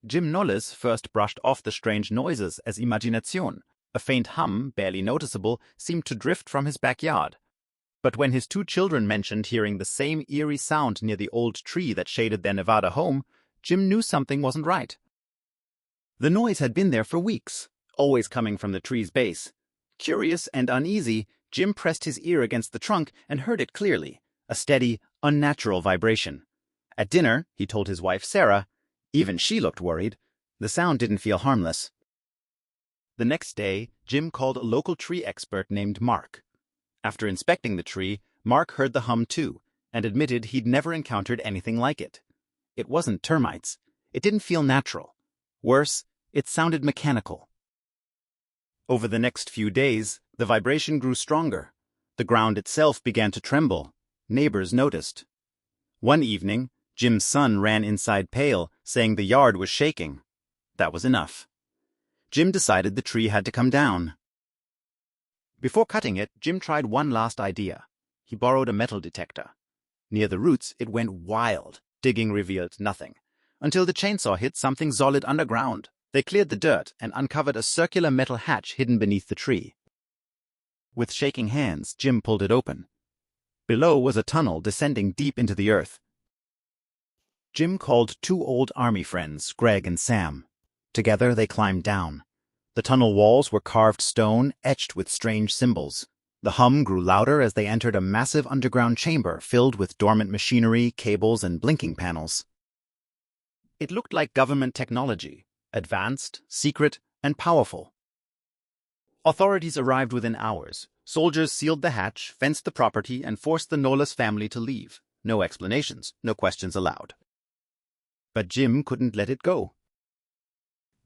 Jim Knowles first brushed off the strange noises as imagination. A faint hum, barely noticeable, seemed to drift from his backyard. But when his two children mentioned hearing the same eerie sound near the old tree that shaded their Nevada home, Jim knew something wasn't right. The noise had been there for weeks, always coming from the tree's base. Curious and uneasy, Jim pressed his ear against the trunk and heard it clearly, a steady, unnatural vibration. At dinner, he told his wife Sarah, even she looked worried. The sound didn't feel harmless. The next day, Jim called a local tree expert named Mark. After inspecting the tree, Mark heard the hum too, and admitted he'd never encountered anything like it. It wasn't termites. It didn't feel natural. Worse, it sounded mechanical. Over the next few days, the vibration grew stronger. The ground itself began to tremble. Neighbors noticed. One evening, Jim's son ran inside pale, saying the yard was shaking. That was enough. Jim decided the tree had to come down. Before cutting it, Jim tried one last idea. He borrowed a metal detector. Near the roots, it went wild. Digging revealed nothing, until the chainsaw hit something solid underground. They cleared the dirt and uncovered a circular metal hatch hidden beneath the tree. With shaking hands, Jim pulled it open. Below was a tunnel descending deep into the earth. Jim called two old army friends, Greg and Sam. Together they climbed down. The tunnel walls were carved stone, etched with strange symbols. The hum grew louder as they entered a massive underground chamber filled with dormant machinery, cables, and blinking panels. It looked like government technology, advanced, secret, and powerful. Authorities arrived within hours. Soldiers sealed the hatch, fenced the property, and forced the Knowles family to leave. No explanations, no questions allowed. But Jim couldn't let it go.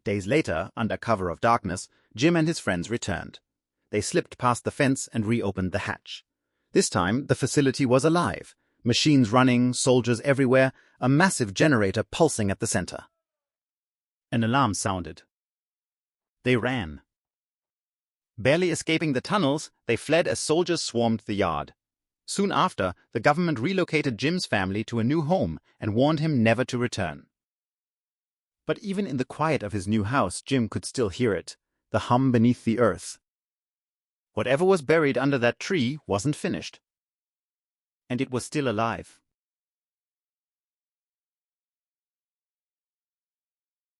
Days later, under cover of darkness, Jim and his friends returned. They slipped past the fence and reopened the hatch. This time, the facility was alive. Machines running, soldiers everywhere, a massive generator pulsing at the center. An alarm sounded. They ran. Barely escaping the tunnels, they fled as soldiers swarmed the yard. Soon after, the government relocated Jim's family to a new home and warned him never to return. But even in the quiet of his new house, Jim could still hear it, the hum beneath the earth. Whatever was buried under that tree wasn't finished. And it was still alive.